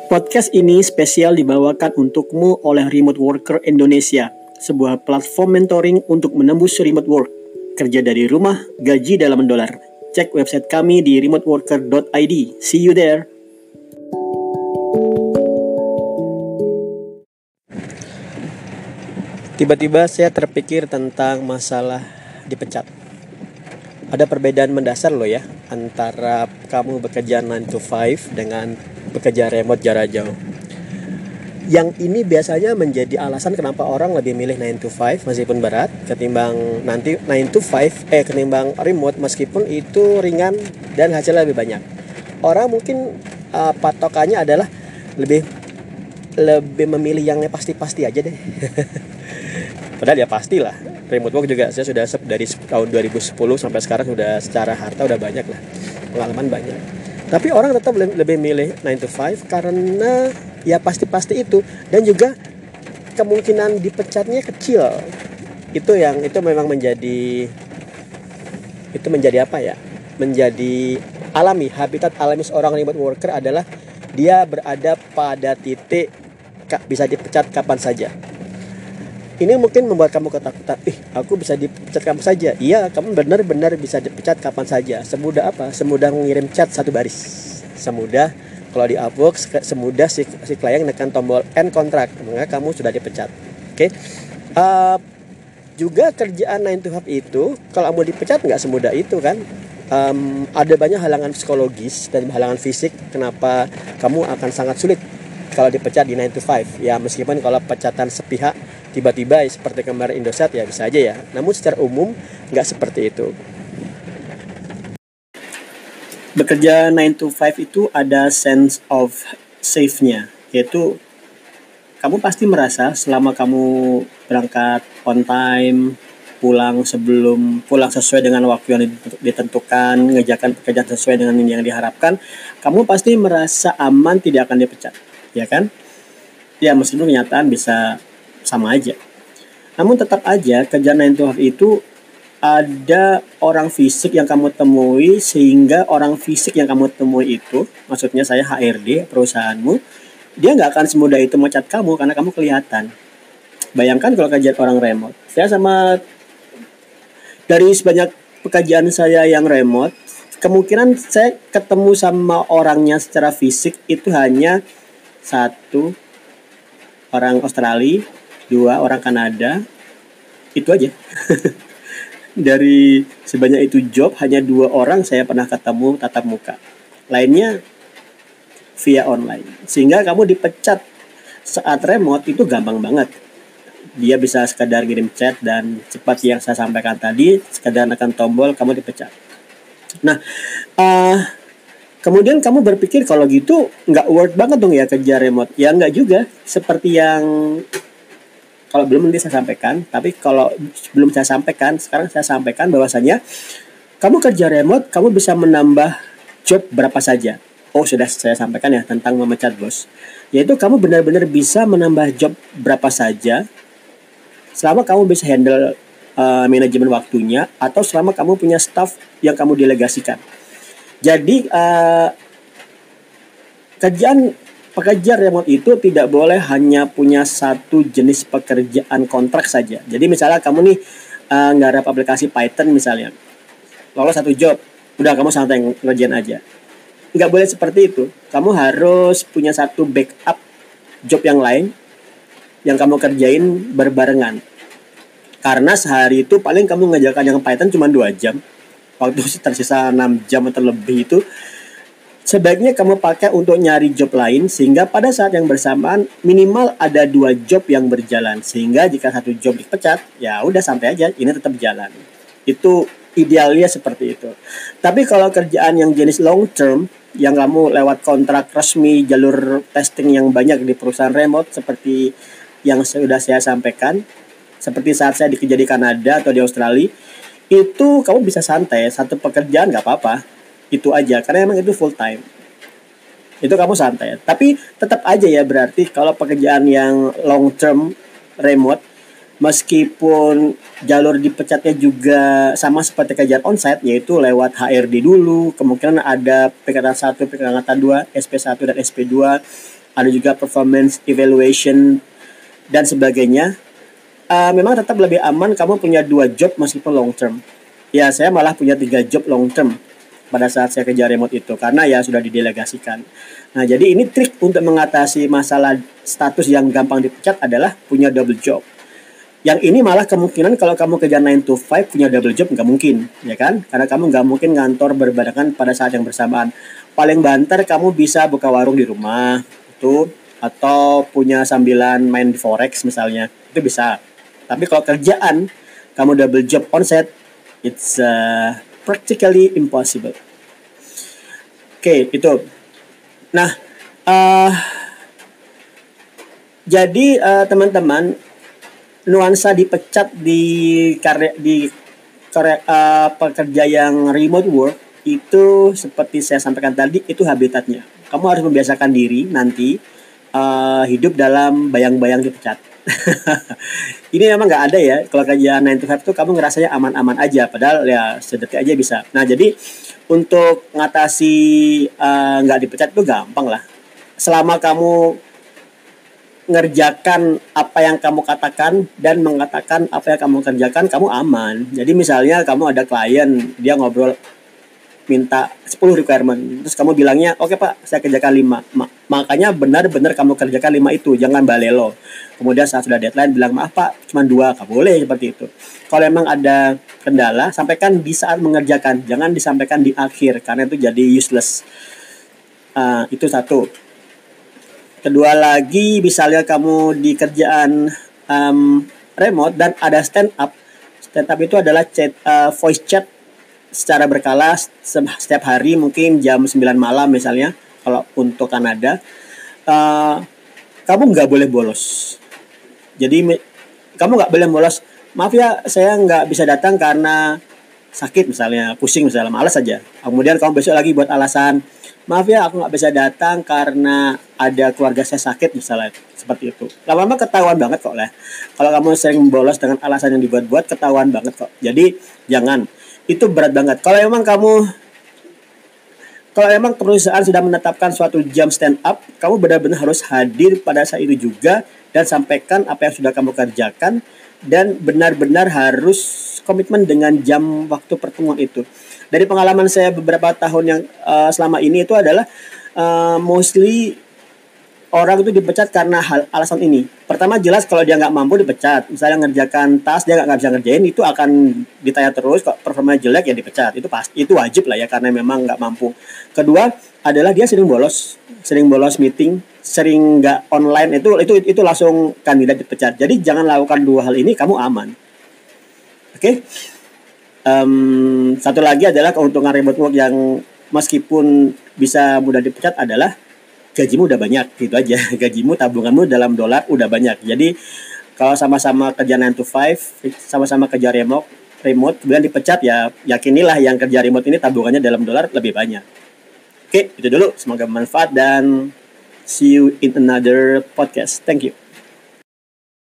Podcast ini spesial dibawakan untukmu oleh Remote Worker Indonesia, sebuah platform mentoring untuk menembus remote work. Kerja dari rumah, gaji dalam dolar. Cek website kami di remoteworker.id. See you there. Tiba-tiba saya terpikir tentang masalah dipecat. Ada perbedaan mendasar loh ya antara kamu bekerja 9 to 5 dengan bekerja remote jarak jauh. Yang ini biasanya menjadi alasan kenapa orang lebih milih 9 to 5 meskipun berat ketimbang nanti 9 to 5 ketimbang remote meskipun itu ringan dan hasilnya lebih banyak. Orang mungkin patokannya adalah lebih memilih yang pasti-pasti aja deh. Padahal ya pastilah. Remote work juga saya sudah dari tahun 2010 sampai sekarang sudah secara harta udah banyak lah. Pengalaman banyak. Tapi orang tetap lebih milih 9 to 5 karena ya pasti-pasti itu dan juga kemungkinan dipecatnya kecil. Itu memang menjadi apa ya? Menjadi alami, habitat alami seorang remote worker adalah dia berada pada titik bisa dipecat kapan saja. Ini mungkin membuat kamu ketakutan. Aku bisa dipecat kapan saja. Iya, kamu benar-benar bisa dipecat kapan saja. Semudah apa? Semudah mengirim chat satu baris. Semudah kalau di Upwork, semudah si klien menekan tombol end kontrak, maka kamu sudah dipecat. Oke. Juga kerjaan 9 to 5 itu, kalau kamu dipecat nggak semudah itu kan. Ada banyak halangan psikologis dan halangan fisik kenapa kamu akan sangat sulit kalau dipecat di 9 to 5. Ya meskipun kalau pecatan sepihak tiba-tiba seperti kemarin Indosat ya bisa aja ya. Namun secara umum nggak seperti itu. Bekerja 9 to 5 itu ada sense of safe-nya, yaitu kamu pasti merasa selama kamu berangkat on time, pulang sesuai dengan waktu yang ditentukan, mengerjakan pekerjaan sesuai dengan yang diharapkan, kamu pasti merasa aman, tidak akan dipecat, ya kan? Ya meskipun kenyataan bisa sama aja. Namun tetap aja kerja 9 to 5 itu ada orang fisik yang kamu temui, sehingga orang fisik yang kamu temui itu, maksudnya saya HRD perusahaanmu, dia nggak akan semudah itu mecat kamu karena kamu kelihatan. Bayangkan kalau kerjaan orang remote. Dari sebanyak pekerjaan saya yang remote, kemungkinan saya ketemu sama orangnya secara fisik itu hanya 1 orang Australia, 2 orang Kanada, itu aja. Dari sebanyak itu job, hanya 2 orang saya pernah ketemu tatap muka. Lainnya via online. Sehingga kamu dipecat saat remote itu gampang banget. Dia bisa sekadar kirim chat dan seperti yang saya sampaikan tadi, sekadar tekan tombol kamu dipecat. Nah, kemudian kamu berpikir kalau gitu nggak worth banget dong ya kerja remote. Ya nggak juga. Seperti yang kalau belum nanti saya sampaikan, tapi kalau belum saya sampaikan, sekarang saya sampaikan bahwasanya kamu kerja remote, kamu bisa menambah job berapa saja. Oh, sudah saya sampaikan ya tentang memecat bos. Yaitu kamu benar-benar bisa menambah job berapa saja selama kamu bisa handle manajemen waktunya atau selama kamu punya staff yang kamu delegasikan. Jadi pekerja remote itu tidak boleh hanya punya satu jenis pekerjaan kontrak saja. Jadi misalnya kamu nih nggarap aplikasi Python misalnya, lolos 1 job, udah kamu santai ngerjain aja. Nggak boleh seperti itu. Kamu harus punya 1 backup job yang lain yang kamu kerjain berbarengan. Karena sehari itu paling kamu ngerjakan yang Python cuma 2 jam. Waktu tersisa 6 jam atau lebih itu sebaiknya kamu pakai untuk nyari job lain, sehingga pada saat yang bersamaan minimal ada 2 job yang berjalan, sehingga jika 1 job dipecat ya udah santai aja, ini tetap jalan. Itu idealnya seperti itu. Tapi kalau kerjaan yang jenis long term, yang kamu lewat kontrak resmi, jalur testing yang banyak di perusahaan remote seperti yang sudah saya sampaikan, seperti saat saya kerja di Kanada atau di Australia, itu kamu bisa santai, 1 pekerjaan nggak apa-apa. Itu aja, karena emang itu full time. Itu kamu santai. Tapi tetap aja ya, berarti kalau pekerjaan yang long term remote, meskipun jalur dipecatnya juga sama seperti kerjaan onsite, yaitu lewat HRD dulu, kemungkinan ada PKT 1, PKT 2, SP1 dan SP2, ada juga performance evaluation dan sebagainya. Memang tetap lebih aman kamu punya 2 job meskipun long term. Ya, saya malah punya 3 job long term pada saat saya kerja remote itu karena ya sudah didelegasikan. Nah, jadi ini trik untuk mengatasi masalah status yang gampang dipecat adalah punya double job. Yang ini malah kemungkinan kalau kamu kerja 9 to 5 punya double job nggak mungkin, ya kan? Karena kamu nggak mungkin ngantor berbarengan pada saat yang bersamaan. Paling banter kamu bisa buka warung di rumah itu atau punya sambilan main forex misalnya, itu bisa. Tapi kalau kerjaan kamu double job onset, it's practically impossible. Oke, itu. Nah, jadi teman-teman, nuansa dipecat di pekerja yang remote work itu seperti saya sampaikan tadi, itu habitatnya. Kamu harus membiasakan diri nanti hidup dalam bayang-bayang dipecat. Ini memang nggak ada ya. Kalau kerjaan 9 to 5 tuh kamu ngerasanya aman-aman aja, padahal ya sedetik aja bisa. Nah, jadi untuk ngatasi nggak dipecat itu gampang lah. Selama kamu ngerjakan apa yang kamu katakan dan mengatakan apa yang kamu kerjakan, kamu aman. Jadi misalnya kamu ada klien, dia ngobrol minta 10 requirement, terus kamu bilangnya, oke Pak, saya kerjakan 5. Makanya benar-benar kamu kerjakan 5 itu, jangan balelo. Kemudian saat sudah deadline bilang, maaf Pak, cuma 2, nggak boleh seperti itu. Kalau memang ada kendala, sampaikan di saat mengerjakan, jangan disampaikan di akhir, karena itu jadi useless. Itu satu. Kedua lagi, misalnya kamu di kerjaan remote dan ada stand up. Stand up itu adalah voice chat secara berkala setiap hari, mungkin jam 9 malam misalnya kalau untuk Kanada. Kamu nggak boleh bolos. Jadi kamu nggak boleh bolos, maaf ya saya nggak bisa datang karena sakit misalnya, pusing misalnya, malas aja. Kemudian kamu besok lagi buat alasan, maaf ya aku nggak bisa datang karena ada keluarga saya sakit misalnya, seperti itu. Lama-lama ketahuan banget kok lah. Kalau kamu sering bolos dengan alasan yang dibuat-buat, ketahuan banget kok. Jadi jangan. Itu berat banget. Kalau emang perusahaan sudah menetapkan suatu jam stand up, kamu benar-benar harus hadir pada saat itu juga dan sampaikan apa yang sudah kamu kerjakan dan benar-benar harus komitmen dengan jam waktu pertemuan itu. Dari pengalaman saya beberapa tahun yang selama ini itu adalah mostly orang itu dipecat karena alasan ini. Pertama, jelas kalau dia nggak mampu dipecat. Misalnya ngerjakan tas dia nggak bisa ngerjain, itu akan ditanya terus. Kalau performanya jelek ya dipecat. Itu pasti, itu wajib lah ya karena memang nggak mampu. Kedua adalah dia sering bolos meeting, sering nggak online, itu langsung kandidat dipecat. Jadi jangan lakukan dua hal ini, kamu aman. Oke. Satu lagi adalah keuntungan remote work yang meskipun bisa mudah dipecat adalah gajimu udah banyak, gitu aja. Gajimu, tabunganmu dalam dolar udah banyak. Jadi kalau sama-sama kerja 9 to 5, sama-sama kerja remote, kemudian dipecat, ya yakinilah yang kerja remote ini tabungannya dalam dolar lebih banyak. Oke, itu dulu. Semoga bermanfaat dan see you in another podcast. Thank you.